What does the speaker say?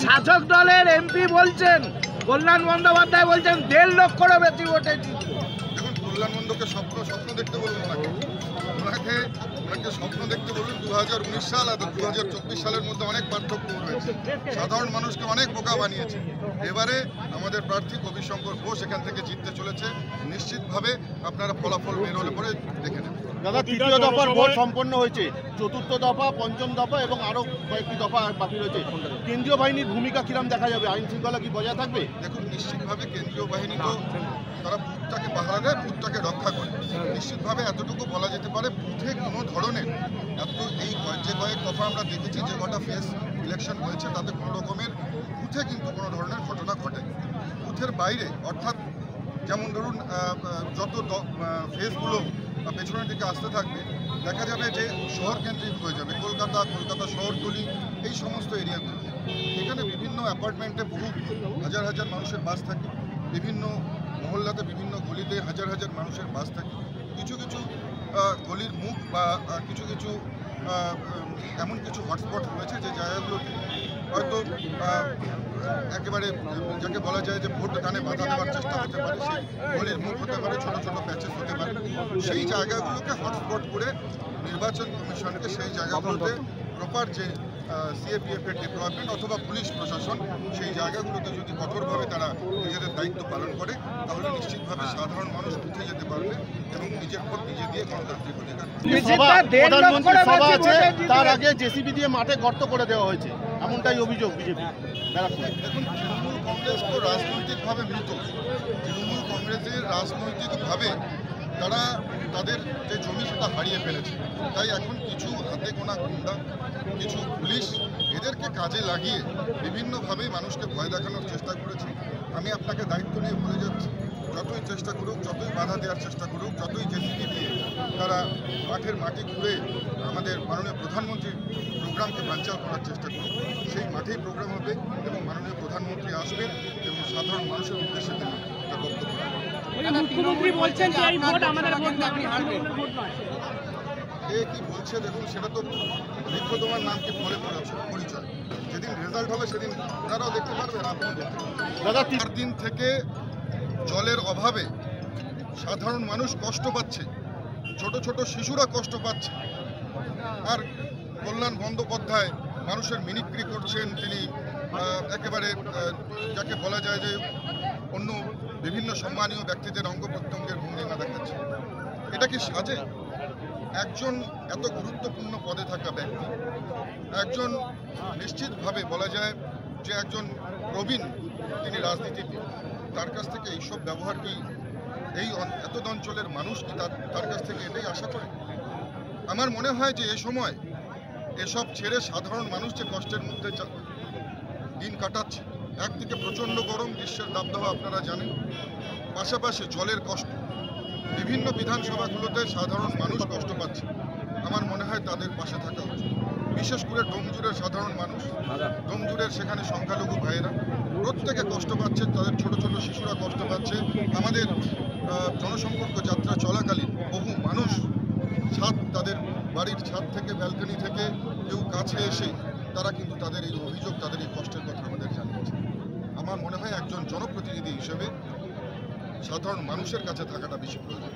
শাসক দলের এমপি বলছেন, কল্যাণ বন্দ্যোপাধ্যায় বলছেন 1.5 লক্ষেরও বেশি ভোটে জিতবে। দেখুন, কল্যাণ বন্দ্যোকে স্বপ্ন দেখতে বলুন ওনাকে স্বপ্ন দেখতে বলুন। 2019 সাল আর 2024 সালের মধ্যে অনেক পার্থক্য রয়েছে। সাধারণ মানুষকে অনেক বোকা বানিয়েছে। এবারে আমাদের প্রার্থী কবিশঙ্কর ঘোষ এখান থেকে জিততে চলেছে নিশ্চিতভাবে। আপনারা ফলাফল বের হলে পরে দেখে নেবেন। দাদা, তৃতীয় দফার ভোট সম্পন্ন হয়েছে, চতুর্থ দফা, পঞ্চম দফা এবং আরও কয়েকটি দফা বাকি রয়েছে। কেন্দ্রীয় বাহিনীর ভূমিকা কিরম দেখা যাবে? আইন শৃঙ্খলা কি বজায় থাকবে? দেখুন, নিশ্চিতভাবে কেন্দ্রীয় বাহিনী তো তারা বুথটাকে পাহারা দেয়, বুথটাকে রক্ষা করে। নিশ্চিতভাবে এতটুকু বলা যেতে পারে, বুথে কোনো ধরনের এই যে কয়েক দফা আমরা দেখেছি, যে কটা ফেস ইলেকশন হয়েছে, তাতে কোনো রকমের বুথে কিন্তু কোনো ধরনের ঘটনা ঘটেনি। বুথের বাইরে, অর্থাৎ যেমন ধরুন যত ফেসগুলো পেছনের দিকে আসতে থাকবে, দেখা যাবে যে শহর কেন্দ্রিক হয়ে যাবে। কলকাতা শহরতলি, এই সমস্ত এরিয়াগুলো, এখানে বিভিন্ন অ্যাপার্টমেন্টে বহু হাজার হাজার মানুষের বাস থাকে। বিভিন্ন মহল্লাতে, বিভিন্ন গলিতে হাজার হাজার মানুষের বাস থাকে। কিছু কিছু গলির মুখ বা কিছু কিছু এমন কিছু হটস্পট রয়েছে যে জায়গাগুলোতে হয়তো একেবারে যাকে বলা যায় যে ভোট দানে বাধা দেওয়ার চেষ্টা হতে পারে। সেই গলির মুখ হতে পারে, ছোটো ছোটো প্যাচেস হতে পারে। সেই জায়গাগুলোকে হটস্পট করে নির্বাচন কমিশনকে সেই জায়গাগুলোতে প্রপার যে সিএপিএফ এর ডিপ্লয়মেন্ট অথবা পুলিশ প্রশাসন, সেই জায়গাগুলোতে যদি কঠোরভাবে তারা নিজেদের দায়িত্ব পালন করে, তাহলে নিশ্চিতভাবে সাধারণ মানুষ উঠে যেতে পারবে এবং নিজের ভোট নিজে দিয়ে গণতান্ত্রিক অধিকার। প্রধানমন্ত্রী সভা আছে, তার আগে জেসিবি দিয়ে মাঠে গর্ত করে দেওয়া হয়েছে, এমনটাই অভিযোগ বিজেপি। দেখুন, তৃণমূল কংগ্রেস তো রাজনৈতিকভাবে মৃত। তৃণমূল কংগ্রেসের রাজনৈতিকভাবে তারা তাদের যে জমি সেটা হারিয়ে ফেলেছে। তাই এখন কিছু হাতে গোনা গুন্ডা, কিছু পুলিশ এদেরকে কাজে লাগিয়ে বিভিন্নভাবে মানুষকে ভয় দেখানোর চেষ্টা করেছে। আমি আপনাকে দায়িত্ব নিয়ে বলে যাচ্ছি, যতই চেষ্টা করুক, যতই বাধা দেওয়ার চেষ্টা করুক, যতই জেসিবি দিয়ে তারা মাঠের মাটি খুঁড়ে আমাদের মাননীয় প্রধানমন্ত্রীর প্রোগ্রামকে বানচাল করার চেষ্টা করুক, সেই মাঠেই প্রোগ্রাম হবে এবং মাননীয় প্রধানমন্ত্রী আসবেন এবং সাধারণ মানুষের উদ্দেশ্যে তিনি তার বক্তব্য রাখবেন। মুখ্যমন্ত্রী বলছেন যে এই ভোট আমাদের ভোট না, আপনি হারবেন। কে কি বলছে দেখুন, সেটা তো বৃক্ষ তোমার নাম কি ফলে পরিচয়। যেদিন রেজাল্ট হবে সেদিন ওনারাও দেখতে পারবেন, আপনি দেখতে পারবেন। দাদা, 4 দিন থেকে জলের অভাবে সাধারণ মানুষ কষ্ট পাচ্ছে, ছোট ছোট শিশুরা কষ্ট পাচ্ছে। আর কল্যাণ বন্দ্যোপাধ্যায় মানুষের মিমিক্রি করছেন। তিনি একেবারে যাকে বলা যায় যে অন্য বিভিন্ন সম্মানীয় ব্যক্তিদের অঙ্গ প্রত্যঙ্গের ভঙ্গিমা দেখাচ্ছে। এটা কি সাজে? একজন এত গুরুত্বপূর্ণ পদে থাকা ব্যক্তি, একজন নিশ্চিতভাবে বলা যায় যে একজন প্রবীণ তিনি রাজনীতিবিদ, তার কাছ থেকে এইসব ব্যবহার কি এই এত অঞ্চলের মানুষ কি তার কাছ থেকে এটাই আশা করে? আমার মনে হয় যে এ সময় এসব ছেড়ে সাধারণ মানুষ যে কষ্টের মধ্যে দিন কাটাচ্ছে, একদিকে প্রচণ্ড গরম, গ্রীষ্মের দাবদাহ আপনারা জানেন, পাশাপাশি জলের কষ্ট, বিভিন্ন বিধানসভাগুলোতে সাধারণ মানুষ কষ্ট পাচ্ছে। আমার মনে হয় তাদের পাশে থাকা উচিত। বিশেষ করে ডোমজুড়ের সাধারণ মানুষ, ডোমজুড়ের সেখানে সংখ্যালঘু ভাইয়েরা প্রত্যেকে কষ্ট পাচ্ছে, তাদের ছোট ছোট শিশুরা কষ্ট পাচ্ছে। আমাদের জনসম্পর্ক যাত্রা চলাকালীন বহু মানুষ তাদের বাড়ির ছাদ থেকে, ব্যালকনি থেকে কেউ কাছে এসে তারা কিন্তু তাদের এই অভিযোগ, তাদের এই কষ্টের কথা আমাদের জানিয়েছে। আমার মনে হয় একজন জনপ্রতিনিধি হিসেবে সাধারণ মানুষের কাছে থাকাটা বেশি প্রয়োজন।